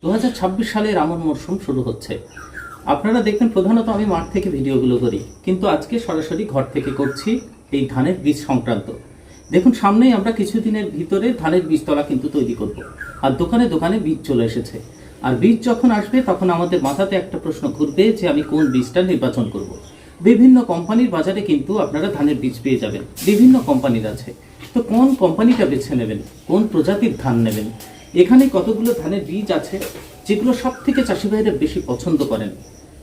2026 সালের আমন মরশুম শুরু হচ্ছে। আপনারা দেখবেন প্রধানত আমি মাঠ থেকে ভিডিওগুলো করি, কিন্তু আজকে সরাসরি ঘর থেকে করছি এই ধানের বীজ সংক্রান্ত। দেখুন, সামনেই আমরা কিছুদিনের ভিতরে ধানের বীজতলা কিন্তু তৈরি করব, আর দোকানে দোকানে বীজ চলে এসেছে। আর বীজ যখন আসবে তখন আমাদের মাথাতে একটা প্রশ্ন ঘুরবে যে আমি কোন বীজটা নির্বাচন করব। বিভিন্ন কোম্পানির বাজারে কিন্তু আপনারা ধানের বীজ পেয়ে যাবেন, বিভিন্ন কোম্পানির আছে। তো কোন কোম্পানিটা বেছে নেবেন, কোন প্রজাতির ধান নেবেন, এখানে কতগুলো ধানের বীজ আছে যেগুলো সব থেকে চাষি ভাইরা বেশি পছন্দ করেন।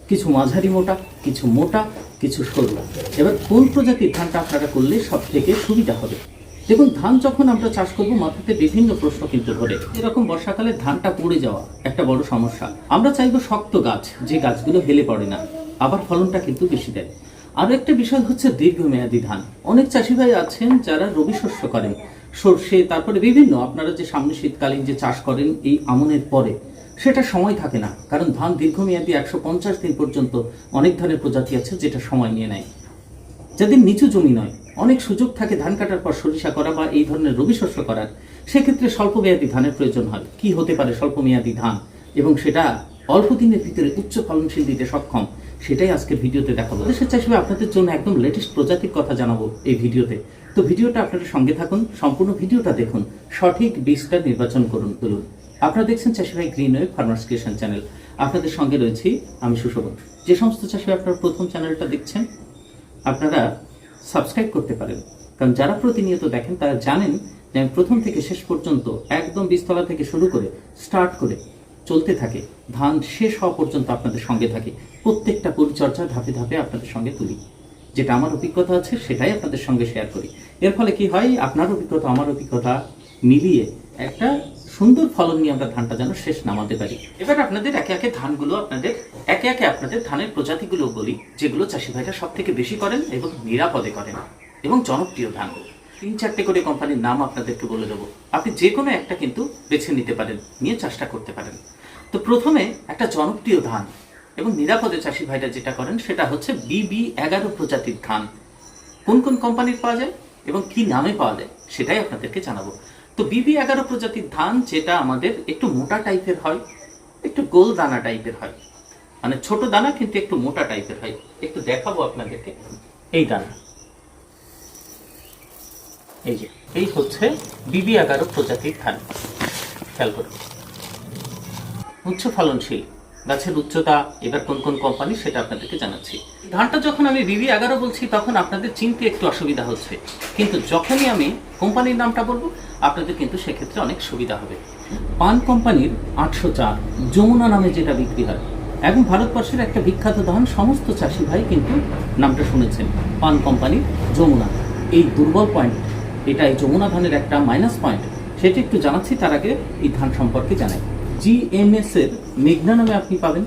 কিছু মাঝারি মোটা, কিছু মোটা, কিছু সরু। এবার কোন প্রজাতির ধানটা আপনারা করলে সব থেকে সুবিধা হবে। দেখুন, ধান যখন আমরা চাষ করব মাথাতে বিভিন্ন প্রশ্ন কিন্তু ধরে। এরকম বর্ষাকালে ধানটা পড়ে যাওয়া একটা বড় সমস্যা। আমরা চাইবো শক্ত গাছ, যে গাছগুলো হেলে পড়ে না, আবার ফলনটা কিন্তু বেশি দেয়। আরো একটা বিষয় হচ্ছে দীর্ঘমেয়াদী ধান। অনেক চাষি ভাই আছেন যারা রবি শস্য করেন, সর্ষে, তারপরে বিভিন্ন আপনারা যে সামনে শীতকালীন যে চাষ করেন এই আমনের পরে, সেটা সময় থাকে না, কারণ ধান দীর্ঘমেয়াদী 150 দিন পর্যন্ত অনেক ধানের প্রজাতি আছে যেটা সময় নিয়ে নেয়। যাদের নিচু জমি নয়, অনেক সুযোগ থাকে ধান কাটার পর সরিষা করা বা এই ধরনের রবি শস্য করার, সেক্ষেত্রে স্বল্পমেয়াদী ধানের প্রয়োজন হয়। কি হতে পারে স্বল্পমেয়াদী ধান, এবং সেটা অল্প দিনের ভিতরে উচ্চ ফলনশীল দিতে সক্ষম, সেটাই আজকে ভিডিওতে দেখাবো। দেশের চাষি ভাই আপনাদের জন্য একদম লেটেস্ট প্রজাতির কথা জানাবো এই ভিডিওতে। তো ভিডিওটা আপনারা সঙ্গে থাকুন, সম্পূর্ণ ভিডিওটা দেখুন, সঠিক বীজটা নির্বাচন করুন। তুলুন, আপনারা দেখছেন চাষি ভাই green wave farmers creation channel. আপনাদের সঙ্গে রয়েছি আমি সুশোভন। যে সমস্ত চাষি ভাই আপনারা প্রথম চ্যানেলটা দেখছেন, আপনারা সাবস্ক্রাইব করতে পারেন, কারণ যারা প্রতিনিয়ত দেখেন তারা জানেন যে আমি প্রথম থেকে শেষ পর্যন্ত একদম বীজতলা থেকে শুরু করে স্টার্ট করে চলতে থাকে, ধান শেষ হওয়া পর্যন্ত আপনাদের সঙ্গে থাকি। প্রত্যেকটা পরিচর্যা ধাপে ধাপে আপনাদের সঙ্গে তুলি, যেটা আমার অভিজ্ঞতা আছে সেটাই আপনাদের সঙ্গে শেয়ার করি। এর ফলে কি হয়, আপনার অভিজ্ঞতা আমার অভিজ্ঞতা মিলিয়ে একটা সুন্দর ফলন নিয়ে আমরা ধানটা যেন শেষ নামাতে পারি। এবার আপনাদের একে একে আপনাদের ধানের প্রজাতিগুলো বলি, যেগুলো চাষি ভাইরা সব থেকে বেশি করেন এবং নিরাপদে করেন এবং জনপ্রিয় ধান। 3-4টে করে কোম্পানির নাম আপনাদেরকে বলে দেবো, আপনি যে কোনো একটা কিন্তু বেছে নিতে পারেন, নিয়ে চাষটা করতে পারেন। তো প্রথমে একটা জনপ্রিয় ধান এবং নিরাপদে চাষি ভাইরা যেটা করেন সেটা হচ্ছে BB11 প্রজাতির ধান। কোন কোন কোম্পানির পাওয়া যায় এবং কি নামে পাওয়া যায় সেটাই আপনাদেরকে জানাবো। তো BB11 প্রজাতির ধান, যেটা আমাদের একটু মোটা টাইপের হয়, একটু গোল দানা টাইপের হয়, মানে ছোট দানা কিন্তু একটু মোটা টাইপের হয়। একটু দেখাবো আপনাদেরকে, এই দানা, এই যে এই হচ্ছে BB11 প্রজাতির ধান। খেয়াল করুন, উচ্চ ফলনশীল, গাছের উচ্চতা। এবার কোন কোন কোম্পানি সেটা আপনাদেরকে জানাচ্ছি। ধানটা যখন আমি BB11 বলছি তখন আপনাদের চিনতে একটু অসুবিধা হচ্ছে, কিন্তু যখনই আমি কোম্পানির নামটা বলবো আপনাদের কিন্তু সেক্ষেত্রে অনেক সুবিধা হবে। পান কোম্পানির 804 যমুনা নামে যেটা বিক্রি হয়, এবং ভারতবর্ষের একটা বিখ্যাত ধান, সমস্ত চাষি ভাই কিন্তু নামটা শুনেছেন, পান কোম্পানির যমুনা। এই দুর্বল পয়েন্ট, এটা এই যমুনা ধানের একটা মাইনাস পয়েন্ট, সেটা একটু জানাচ্ছি। তার আগে এই ধান সম্পর্কে জানাই। GMS এর মেঘনা নামে আপনি পাবেন।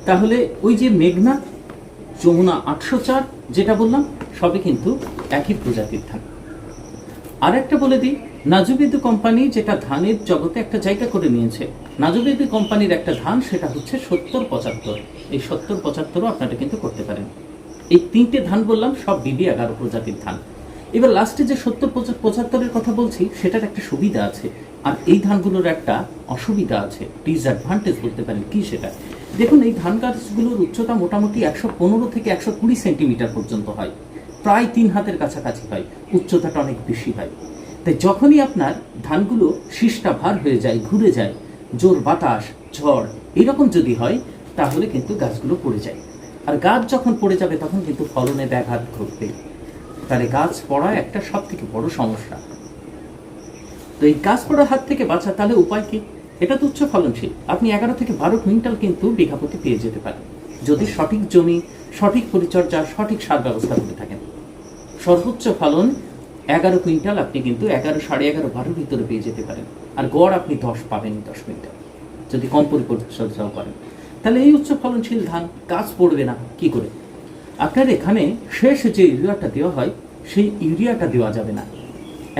তাহলে ওই যে মেঘনা, যমুনা 804 যেটা বললাম, সবই কিন্তু একই প্রজাতির ধান। আর একটা বলে দিই, নাজুবেদু কোম্পানি যেটা ধানের জগতে একটা জায়গা করে নিয়েছে, নাজুবেদু কোম্পানির একটা ধান, সেটা হচ্ছে 70-75। এই 70-75ও আপনারা কিন্তু করতে পারেন। এই 3টে ধান বললাম সব BB11 প্রজাতির ধান। এবার লাস্টে যে 70-75-75-এর কথা বলছি, সেটার একটা সুবিধা আছে, আর এই ধানগুলোর একটা অসুবিধা আছে, ডিসঅ্যাডভান্টেজ বলতে পারেন। কি সেটা দেখুন, এই ধান গাছগুলোর উচ্চতা মোটামুটি 115 থেকে 120 সেন্টিমিটার পর্যন্ত হয়, প্রায় 3 হাতের কাছাকাছি হয়, উচ্চতাটা অনেক বেশি হয়। তাই যখনই আপনার ধানগুলো শীষটা ভার হয়ে যায়, ঘুরে যায়, জোর বাতাস, ঝড় এরকম যদি হয়, তাহলে কিন্তু গাছগুলো পড়ে যায়। আর গাছ যখন পড়ে যাবে তখন কিন্তু ফলনে ব্যাঘাত ঘটবে। তাহলে গাছ পড়া একটা সব থেকে বড় সমস্যা। তো এই গাছ পড়ার হাত থেকে বাঁচা, তাহলে উপায় কি? এটা তো উচ্চ ফলনশীল, আপনি 11 থেকে 12 কুইন্টাল কিন্তু বিঘা প্রতি পেয়ে যেতে পারেন, যদি সঠিক জমি, সঠিক পরিচর্যা, সঠিক সার ব্যবস্থা করে থাকেন। সর্বোচ্চ ফলন 11 কুইন্টাল আপনি কিন্তু 11, 11.5, 12 ভিতরে পেয়ে যেতে পারেন। আর গড় আপনি 10 পাবেন, 10 কুইন্টাল যদি কম পরিচর্যাও করেন। তাহলে এই উচ্চ ফলনশীল ধান গাছ পড়বে না কি করে? আপনার এখানে শেষ যে ইউরিয়াটা দেওয়া হয়, সেই ইউরিয়াটা দেওয়া যাবে না।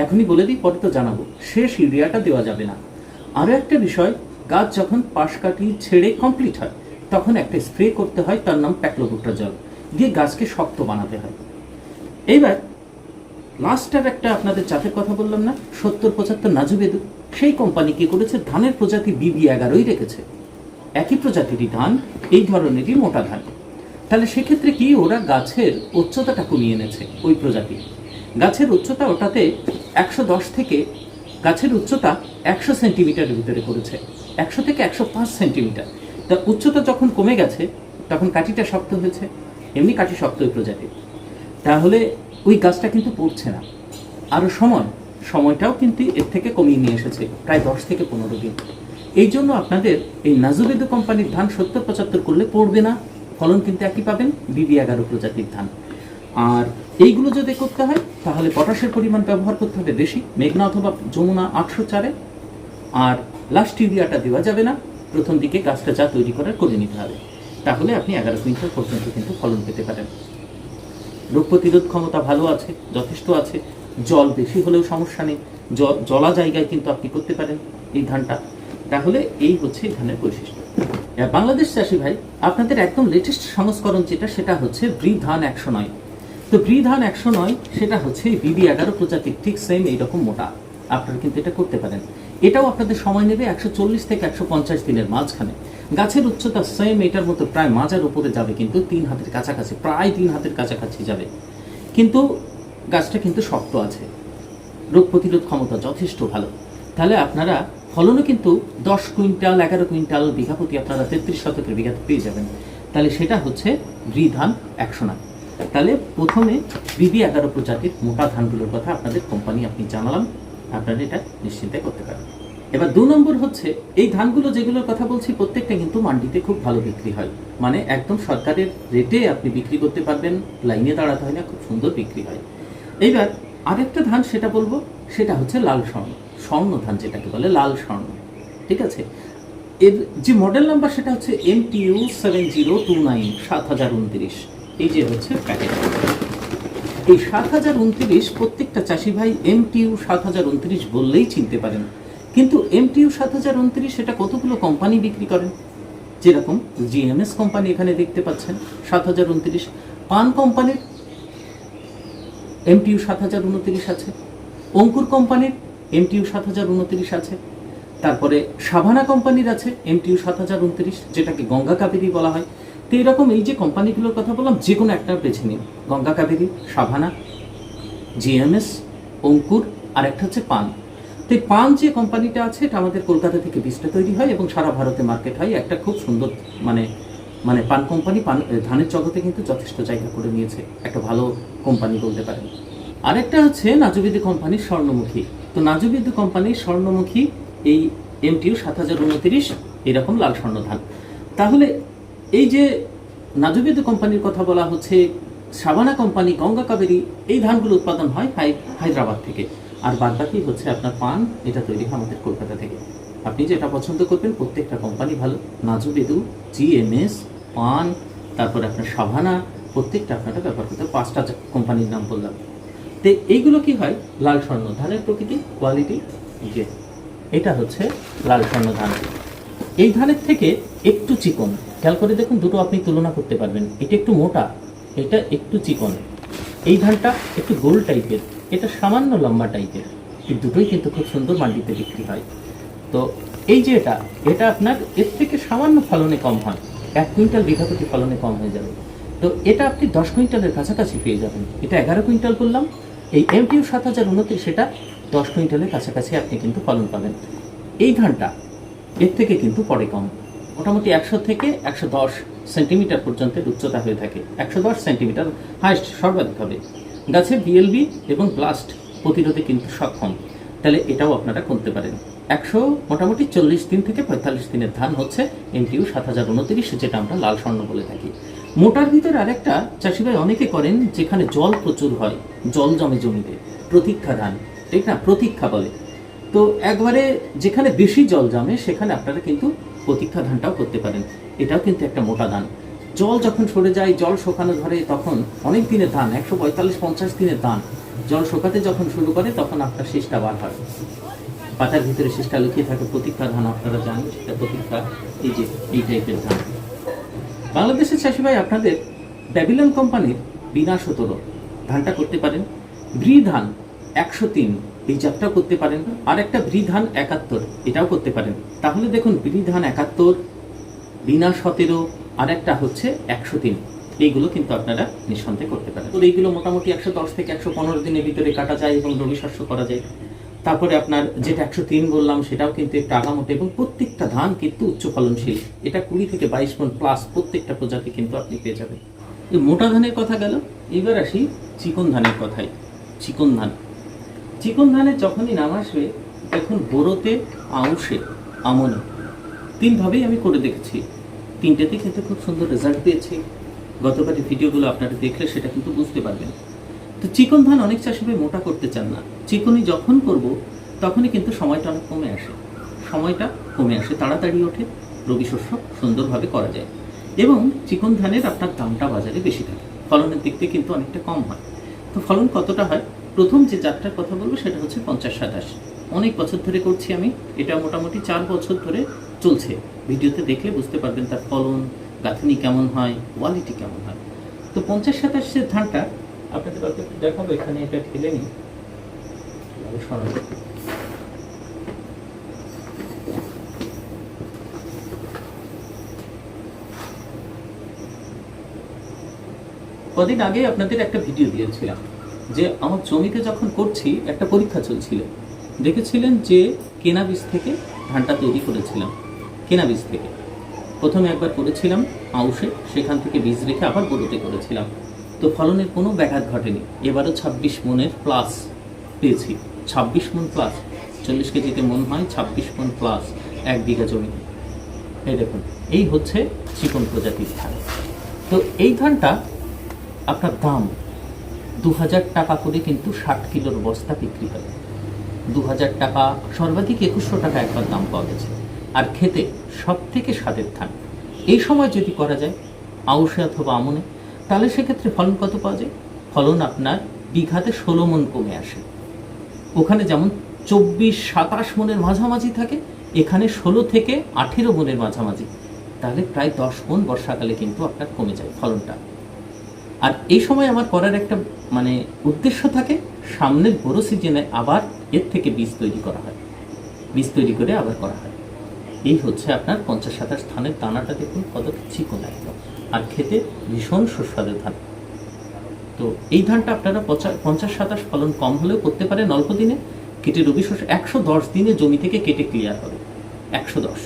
এখনই বলে দিই, পরে তো জানাবো, শেষ ইউরিয়াটা দেওয়া যাবে না। আরও একটা বিষয়, গাছ যখন পাশ কাটি ছেড়ে কমপ্লিট হয়, তখন একটা স্প্রে করতে হয়, তার নাম প্যাক্লোবুট্রাজল, দিয়ে গাছকে শক্ত বানাতে হয়। এইবার লাস্টের একটা আপনাদের জাতের কথা বললাম না, 70-75 নাজুবেদু, সেই কোম্পানি কি করেছে, ধানের প্রজাতি BB11ই রেখেছে। একই প্রজাতিরই ধান, এই ধরনেরই মোটা ধান। তাহলে সেক্ষেত্রে কি, ওরা গাছের উচ্চতাটা কমিয়ে এনেছে। ওই প্রজাতি গাছের উচ্চতা ওটাতে 110 থেকে গাছের উচ্চতা 100 সেন্টিমিটারের ভিতরে করেছে, 100 থেকে 105 সেন্টিমিটার। তা উচ্চতা যখন কমে গেছে তখন কাঠিটা শক্ত হয়েছে, এমনি কাঠি শক্ত ওই প্রজাতি। তাহলে ওই গাছটা কিন্তু পড়ছে না। আরও সময়টাও কিন্তু এর থেকে কমিয়ে নিয়ে এসেছে, প্রায় 10 থেকে 15 দিন। এই জন্য আপনাদের এই নাজুবেদু কোম্পানির ধান 70-75 করলে পড়বে না, ফলন কিন্তু একই পাবেন, BB11 প্রজাতির ধান। আর এইগুলো যদি করতে হয় তাহলে পটাশের পরিমাণ ব্যবহার করতে হবে বেশি, মেঘনা অথবা যমুনা 804-এ। আর লাস্ট ইউরিয়াটা দেওয়া যাবে না, প্রথম দিকে গাছটা যা তৈরি করে নিতে হবে। তাহলে আপনি 11 কুইন্টাল পর্যন্ত কিন্তু ফলন পেতে পারেন। রোগ প্রতিরোধ ক্ষমতা ভালো আছে, যথেষ্ট আছে। জল বেশি হলেও সমস্যা নেই, জলা জায়গায় কিন্তু আপনি করতে পারেন এই ধানটা। তাহলে এই হচ্ছে এই ধানের বৈশিষ্ট্য। বাংলাদেশ চাষি ভাই, আপনাদের একদম লেটেস্ট সংস্করণ যেটা, সেটা হচ্ছে বৃধান 109। তো বৃধান 109 সেটা হচ্ছে BB11 প্রজাতির, ঠিক সেম এইরকম মোটা। আপনারা কিন্তু এটা করতে পারেন। এটাও আপনাদের সময় নেবে 140 থেকে 150 দিনের মাঝখানে। গাছের উচ্চতা সেম এটার মতো, প্রায় মাজার উপরে যাবে, কিন্তু 3 হাতের কাছাকাছি, প্রায় 3 হাতের কাছাকাছি যাবে। কিন্তু গাছটা কিন্তু শক্ত আছে, রোগ প্রতিরোধ ক্ষমতা যথেষ্ট ভালো। তাহলে আপনারা ফলনও কিন্তু 10 কুইন্টাল 11 কুইন্টাল বিঘা প্রতি আপনারা 33 শতকের বিঘাতে পেয়ে যাবেন। তাহলে সেটা হচ্ছে বৃধান 109। তাহলে প্রথমে BB11 প্রজাতির মোটা ধানগুলোর কথা আপনাদের কোম্পানি আপনি জানালাম, আপনারা এটা নিশ্চিন্তে করতে পারেন। এবার 2 নম্বর হচ্ছে, এই ধানগুলো যেগুলোর কথা বলছি প্রত্যেকটা কিন্তু মান্ডিতে খুব ভালো বিক্রি হয়, মানে একদম সরকারের রেটে আপনি বিক্রি করতে পারবেন, লাইনে দাঁড়াতে হয় না, খুব সুন্দর বিক্রি হয়। এইবার আরেকটা ধান সেটা বলবো, সেটা হচ্ছে লাল স্বর্ণ ধান, যেটাকে বলে লাল স্বর্ণ। ঠিক আছে, এর যে মডেল নাম্বার সেটা হচ্ছে MTU 7029 7029। এই যে হচ্ছে প্যাকেট, এই 7029 প্রত্যেকটা চাষি ভাই MTU 7029 বললেই চিনতে পারেন। কিন্তু MTU 7029 এটা কতগুলো কোম্পানি বিক্রি করেন, যেরকম GMS কোম্পানি এখানে দেখতে পাচ্ছেন 7029, পান কোম্পানির MTU 7029 আছে, অঙ্কুর কোম্পানির MTU 7029 আছে, তারপরে সাভানা কোম্পানির আছে MTU 7029, যেটাকে গঙ্গা কাবেরী বলা হয়। তো এরকম এই যে কোম্পানিগুলোর কথা বললাম, যে কোনো একটা বেছে নিন, গঙ্গা কাবেরী, সাভানা, GMS, অঙ্কুর, আর একটা হচ্ছে পান। তো এই পান যে কোম্পানিটা আছে, এটা আমাদের কলকাতা থেকে বীজটা তৈরি হয় এবং সারা ভারতে মার্কেট হয়। একটা খুব সুন্দর মানে পান কোম্পানি, পান ধানের জগতে কিন্তু যথেষ্ট জায়গা করে নিয়েছে, একটা ভালো কোম্পানি বলতে পারেন। আরেকটা হচ্ছে নাজুবিদু কোম্পানির স্বর্ণমুখী। তো নাজুবিদু কোম্পানির স্বর্ণমুখী এই MTU 7029 এরকম লাল স্বর্ণ ধান। তাহলে এই যে নাজুবিদু কোম্পানির কথা বলা হচ্ছে, সাভানা কোম্পানি, গঙ্গা কাবেরী, এই ধানগুলো উৎপাদন হয় হায়দ্রাবাদ থেকে। আর বাদবাকি হচ্ছে আপনার পান, এটা তৈরি হয় আমাদের কলকাতা থেকে। আপনি যেটা পছন্দ করবেন, প্রত্যেকটা কোম্পানি ভালো, নাজুবিদু, GMS, পান, তারপরে আপনার সাভানা, প্রত্যেকটা আপনারা ব্যবহার করতে। 5টা কোম্পানির নাম বললাম। তো এইগুলো কি হয়, লাল স্বর্ণ ধানের প্রকৃতি, কোয়ালিটি। যে এটা হচ্ছে লাল স্বর্ণ ধান। এই ধানের থেকে একটু চিকন, খেয়াল করে দেখুন, দুটো আপনি তুলনা করতে পারবেন। এটা একটু মোটা, এটা একটু চিকন। এই ধানটা একটু গোল টাইপের, এটা সামান্য লম্বা টাইপের। এই দুটোই কিন্তু খুব সুন্দর মান্ডিতে বিক্রি হয়। তো এই যে এটা আপনার এর থেকে সামান্য ফলনে কম হয়, 1 কুইন্টাল বিঘা প্রতি ফলনে কম হয়ে যাবে। তো এটা আপনি 10 কুইন্টালের কাছাকাছি পেয়ে যাবেন। এটা 11 কুইন্টাল করলাম, এই MTU 7029 সেটা 10 কুইন্টালের কাছাকাছি আপনি কিন্তু ফলন পাবেন। এই ধানটা এর থেকে কিন্তু পরে কম, মোটামুটি 100 থেকে 110 সেন্টিমিটার পর্যন্ত উচ্চতা হয়ে থাকে। 110 সেন্টিমিটার হাইস্ট সর্বাধিক হবে। গাছে BLB এবং ব্লাস্ট প্রতিরোধে কিন্তু সক্ষম। তাহলে এটাও আপনারা করতে পারেন। মোটামুটি 40 দিন থেকে 45 দিনের ধান হচ্ছে MTU 7029, যেটা আমরা লাল স্বর্ণ বলে থাকি। মোটার ভিতরে আরেকটা চাষি ভাই অনেকে করেন, যেখানে জল প্রচুর হয়, জল জমে জমিতে, প্রতীক্ষা ধান, ঠিক না, প্রতীক্ষা বলে। তো একবারে যেখানে বেশি জল জমে সেখানে আপনারা কিন্তু প্রতীক্ষা ধানটাও করতে পারেন। এটাও কিন্তু একটা মোটা ধান। জল যখন সরে যায়, জল শুকানো ধরে, তখন অনেক দিনের ধান, 145-50 দিনের ধান, জল শুকাতে যখন শুরু করে তখন আপনার শীষটা বার হয়, পাতার ভিতরে শীষটা লুকিয়ে থাকে। প্রতীক্ষা ধান আপনারা জানেন, সেটা প্রতীক্ষা। এই যে এই টাইপের ধান বাংলাদেশের চাষি ভাই আপনাদের ব্যাবিলন কোম্পানির বিনা 17 ধানটা করতে পারেন। বৃধান 103 এই জাতটাও করতে পারেন। আর একটা বৃধান 71 এটাও করতে পারেন। তাহলে দেখুন, বৃধান 71, বিনা 17, আর একটা হচ্ছে 103। এইগুলো কিন্তু আপনারা নিঃসন্দেহে করতে পারেন। তো এইগুলো মোটামুটি 110 থেকে 115 দিনের ভিতরে কাটা যায় এবং রবি শস্য করা যায়। তারপরে আপনার যেটা 103 বললাম সেটাও কিন্তু একটু আগামোটে, এবং প্রত্যেকটা ধান কিন্তু উচ্চ ফলনশীল। এটা 20 থেকে 22 মণ প্লাস প্রত্যেকটা প্রজাতি কিন্তু আপনি পেয়ে যাবেন। এই মোটা ধানের কথা গেল, এবার আসি চিকন ধানের কথায়। চিকন ধানের যখনই নাম আসবে, এখন বোরোতে, আউশে, আমনে 3 ভাবেই আমি করে দেখেছি। 3টেতে কিন্তু খুব সুন্দর রেজাল্ট পেয়েছি। গতবারের ভিডিওগুলো আপনারা দেখলে সেটা কিন্তু বুঝতে পারবেন। তো চিকন ধান অনেক চাষি ভাই মোটা করতে চান না। চিকনি যখন করব তখনই কিন্তু সময়টা অনেক কমে আসে, তাড়াতাড়ি ওঠে, রবি শস্য সুন্দরভাবে করা যায় এবং চিকন ধানের আপনার দামটা বাজারে বেশি থাকে, ফলনের দিক থেকে কিন্তু অনেকটা কম হয়। তো ফলন কতটা হয়, প্রথম যে জাতটার কথা বলবো সেটা হচ্ছে 50-27। অনেক বছর ধরে করছি আমি, এটা মোটামুটি 4 বছর ধরে চলছে। ভিডিওতে দেখলে বুঝতে পারবেন তার ফলন, গাঁথনি কেমন হয়, কোয়ালিটি কেমন হয়। তো 50-27 ধানটা আপনাদের দেখাবো। এখানে এটা ঠেলে নিই। কদিন আগে আপনাদের একটা ভিডিও দিয়েছিলাম যে আমার জমিতে যখন করছি একটা পরীক্ষা চলছিল। দেখেছিলেন যে কেনা বীজ থেকে ধানটা তৈরি করেছিলাম। কেনা বীজ থেকে প্রথমে একবার করেছিলাম আউশে, সেখান থেকে বীজ রেখে আবার বোরোতে করেছিলাম। তো ফলনের কোনো ব্যাঘাত ঘটেনি। এবারও 26 মণের প্লাস পেয়েছি। 26 মণ প্লাস, 40 কেজিতে মন হয় 26 মণ প্লাস 1 বিঘা জমিতে। এই দেখুন, এই হচ্ছে চিকন প্রজাতির ধান। তো এই ধানটা আপনার দাম 2000 টাকা করে কিন্তু 60 কিলোর বস্তা বিক্রি হয়। 2000 টাকা, সর্বাধিক 2100 টাকা একবার দাম পাওয়া গেছে। আর খেতে সব থেকে স্বাদের ধান। এই সময় যদি করা যায় আউশে অথবা আমনে, তাহলে সেক্ষেত্রে ফলন কত পাওয়া যায়? ফলন আপনার বিঘাতে 16 মণ কমে আসে। ওখানে যেমন 24-27 মণের মাঝামাঝি থাকে, এখানে 16 থেকে 18 মণের মাঝামাঝি। তাহলে প্রায় 10 মণ বর্ষাকালে কিন্তু আপনার কমে যায় ফলনটা। আর এই সময় আমার করার একটা উদ্দেশ্য থাকে, সামনের বড় সিজনে আবার এর থেকে বীজ তৈরি করা হয়, বীজ তৈরি করে আবার করা হয়। এই হচ্ছে আপনার 50-27 ধানের দানাটা দেখুন কতটা চিকন একদম, আর খেতে ভীষণ সুস্বাদু ধান। তো এই ধানটা আপনারা 50-27 ফলন কম হলেও করতে পারেন অল্প দিনে। কেটে রবি শস্য 110 দিনে জমি থেকে কেটে ক্লিয়ার হবে। 110।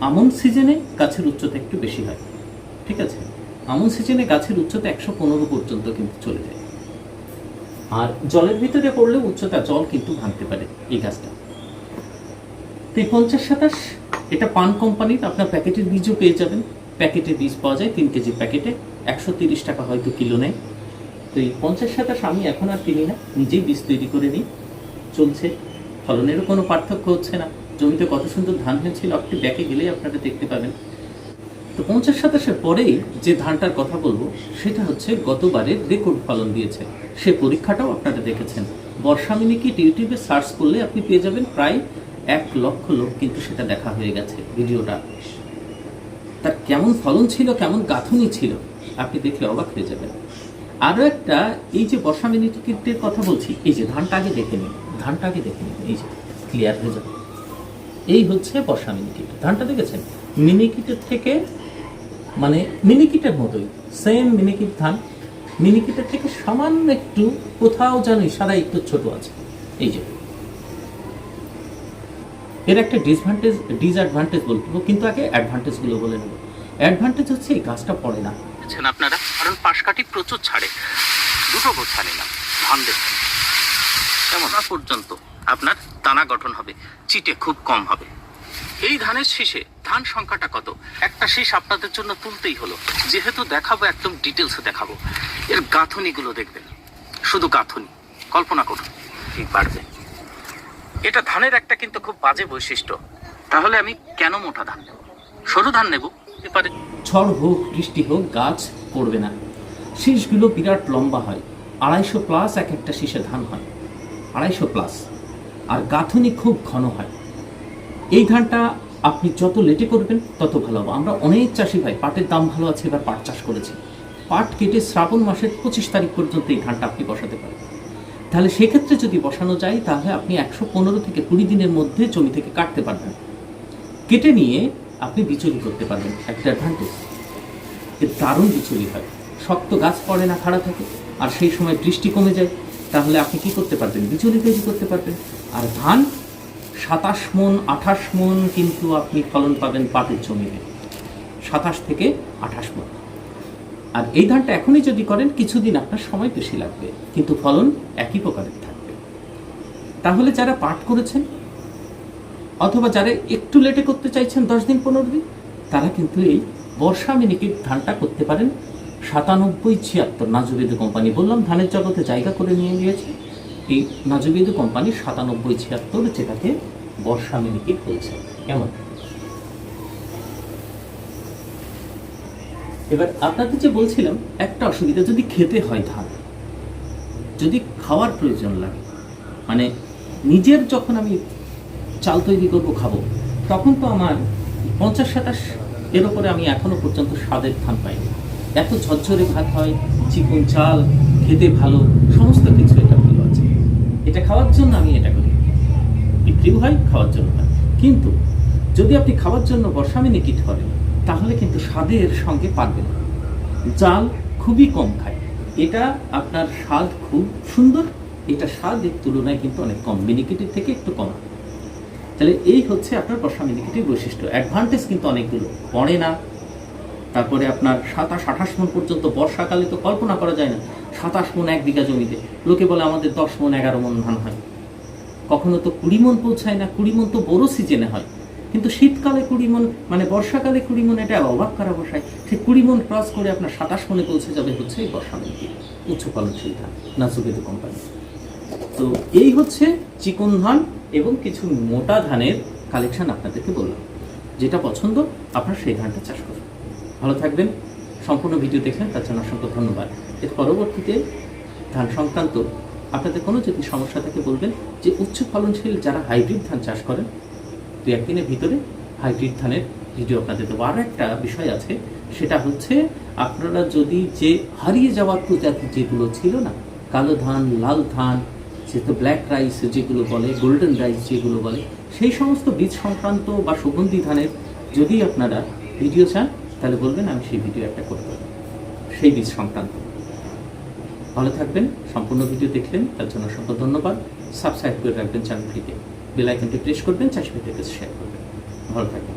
আমন সিজনে গাছের উচ্চতা একটু বেশি হয়, ঠিক আছে? আমন সিজনে গাছের উচ্চতা 115 পর্যন্ত কিন্তু চলে যায়। আর জলের ভিতরে পড়লে উচ্চতা, জল কিন্তু ভাঙতে পারে এই গাছটা। তো 50-27 এটা পান কোম্পানির, আপনার প্যাকেটের বীজও পেয়ে যাবেন। প্যাকেটের বীজ পাওয়া যায় 3 কেজি প্যাকেটে, 130 টাকা হয়তো কিলো নেয়। তো এই 50-27 আমি এখন আর কিনি না, নিজেই বীজ তৈরি করে নিই। চলছে, ফলনেরও কোনো পার্থক্য হচ্ছে না। জমিতে কত সুন্দর ধান হয়েছিল, আপনি ব্যাকে গেলেই আপনারা দেখতে পাবেন। তো 50-27 পরেই যে ধানটার কথা বলবো সেটা হচ্ছে গতবারের রেকর্ড ফলন দিয়েছে। সে পরীক্ষাটাও আপনারা দেখেছেন। বর্ষা মিনিকিট ইউটিউবে সার্চ করলে আপনি পেয়ে যাবেন, প্রায় 1 লক্ষ লোক কিন্তু সেটা দেখা হয়ে গেছে ভিডিওটা। তার কেমন ফলন ছিল, কেমন গাঁথনি ছিল, আপনি দেখলে অবাক হয়ে যাবেন। আরও একটা, এই যে বর্ষা মিনিকিটের কথা বলছি, এই যে ধানটা আগে দেখে নিন, এই যে ক্লিয়ার হয়ে যাবে। এই হচ্ছে বর্ষা মিনিকিট। ধানটা দেখেছেন মিনিকিটের থেকে, মিনিকিটের মতোই সেম মিনিকিট ধান। মিনিকিটের থেকে সামান্য একটু কোথাও যেন ইশারা একটু ছোট আছে। এই যে এর একটা ডিসঅ্যাডভান্টেজ বলবো, কিন্তু আগে অ্যাডভান্টেজগুলো বলে নেব। অ্যাডভান্টেজ হচ্ছে এই গাছটা পড়ে না, বুঝছেন আপনারা, কারণ পাশকাঠি প্রচুর ছাড়ে। 2টো গোছা নিলাম ধান, দেখুন কেমন পর্যন্ত আপনার দানা গঠন হবে, চিটে খুব কম হবে। এই ধানের শীষে ধান সংখ্যাটা কত, একটা শীষ আপনাদের জন্য তুলতেই হলো, যেহেতু দেখাবো একদম ডিটেলসে দেখাবো। এর গাঁথনিগুলো দেখবেন, শুধু গাঁথনি কল্পনা করুন ঠিক বাড়বে। এটা ধানের একটা কিন্তু খুব বাজে বৈশিষ্ট্য। তাহলে আমি কেন মোটা ধান নেব, সরু ধান নেব? এবারে ঝড় হোক বৃষ্টি হোক গাছ পড়বে না। শীষগুলো বিরাট লম্বা হয়, 250 প্লাস এক একটা শীষে ধান হয়, 250 প্লাস। আর গাঁথনি খুব ঘন হয়। এই ধানটা আপনি যত লেটে করবেন তত ভালো হবে। আমরা অনেক চাষি ভাই, পাটের দাম ভালো আছে, এবার পাট চাষ করেছি। পাট কেটে শ্রাবণ মাসের 25 তারিখ পর্যন্ত এই ধানটা আপনি বসাতে পারেন। তাহলে সেক্ষেত্রে যদি বসানো যায় তাহলে আপনি 115 থেকে 20 দিনের মধ্যে জমি থেকে কাটতে পারবেন। কেটে নিয়ে আপনি বিচুলি করতে পারবেন, একটা অ্যাডভান্টেজ। এর দারুণ বিচুলি হয়, শক্ত গাছ পড়ে না, খাড়া থাকে, আর সেই সময় বৃষ্টি কমে যায়, তাহলে আপনি কি করতে পারবেন, বিচুলি তৈরি করতে পারবেন। আর ধান 27 মণ 28 মণ কিন্তু আপনি ফলন পাবেন পাটের জমিতে, 27 থেকে 28 মণ। আর এই ধানটা এখনই যদি করেন কিছুদিন আপনার সময় বেশি লাগবে, কিন্তু ফলন একই প্রকারের থাকবে। তাহলে যারা পাট করেছেন অথবা যারা একটু লেটে করতে চাইছেন 10 দিন 15 দিন, তারা কিন্তু এই বর্ষা মিনিকেট ধানটা করতে পারেন 9776। নাজুবিদু কোম্পানি, বললাম ধানের জগতে জায়গা করে নিয়ে গিয়েছে এই নাজুবিদু কোম্পানি 9776, যেটাকে বর্ষা মিনিকেট বলছে। কেমন? এবার আপনাদের যে বলছিলাম একটা অসুবিধা, যদি খেতে হয় ধান, যদি খাওয়ার প্রয়োজন লাগে, মানে নিজের যখন আমি চাল তৈরি করবো খাবো, তখন তো আমার 50-27 এর ওপরে আমি এখনো পর্যন্ত স্বাদের ধান পাইনি। এত ঝরঝরে ভাত হয়, চিকন চাল, খেতে ভালো, সমস্ত কিছু এটা ভালো আছে। এটা খাওয়ার জন্য আমি এটা করি, বিক্রিও হয়, খাওয়ার জন্য হয়। কিন্তু যদি আপনি খাওয়ার জন্য বর্ষা মিনিকেট করেন তাহলে কিন্তু স্বাদের সঙ্গে পারবেন না। চাল খুবই কম খায়, এটা আপনার স্বাদ খুব সুন্দর, এটা স্বাদের তুলনায় কিন্তু অনেক কম, মিনিকেটের থেকে একটু কম। তাহলে এই হচ্ছে আপনার বর্ষা মিনিকেটের বৈশিষ্ট্য। অ্যাডভান্টেজ কিন্তু অনেকগুলো, পড়ে না, তারপরে আপনার 27-28 মণ পর্যন্ত, বর্ষাকালে তো কল্পনা করা যায় না 27 মণ 1 বিঘা জমিতে। লোকে বলে আমাদের 10 মণ 11 মণ ধান হয়, কখনো তো 20 মণ পৌঁছায় না। 20 মণ তো বড় সিজনে হয়, কিন্তু শীতকালে 20 মণ, মানে বর্ষাকালে 20 মণ, এটা অবাক করা বসায়। সে 20 মণ ক্রস করে আপনার 27 মণে পৌঁছে যাবে হচ্ছে এই বর্ষা মিনিকেট, উচ্চ ফলনশীল ধান, নাজুবিদু কোম্পানি। তো এই হচ্ছে চিকন ধান এবং কিছু মোটা ধানের কালেকশন আপনাদেরকে বললাম। যেটা পছন্দ আপনার সেই ধানটা চাষ করুন। ভালো থাকবেন। সম্পূর্ণ ভিডিও দেখলেন তার জন্য অসংখ্য ধন্যবাদ। এর পরবর্তীতে ধান সংক্রান্ত আপনাদের কোনো যদি সমস্যা থাকে বলবেন। যে উচ্চ ফলনশীল যারা হাইব্রিড ধান চাষ করেন, 2-1 দিনের ভিতরে হাইব্রিড ধানের ভিডিও আপনাদের দেবো। আর একটা বিষয় আছে, সেটা হচ্ছে আপনারা যদি যে হারিয়ে যাওয়া প্রজাতি যেগুলো ছিল না, কালো ধান, লাল ধান, যেহেতু ব্ল্যাক রাইস যেগুলো বলে, গোল্ডেন রাইস যেগুলো বলে, সেই সমস্ত বীজ সংক্রান্ত বা সুগন্ধি ধানের যদি আপনারা ভিডিও চান তাহলে বলবেন, আমি সেই ভিডিও একটা করে দেবো সেই বীজ সংক্রান্ত। ভালো থাকবেন। সম্পূর্ণ ভিডিও দেখলেন তার জন্য অসংখ্য ধন্যবাদ। সাবস্ক্রাইব করে রাখবেন চ্যানেলটিকে, বেল আইকনটি প্রেস করবেন, চাষিভাইদের কাছে শেয়ার করবেন। ভালো থাকবেন।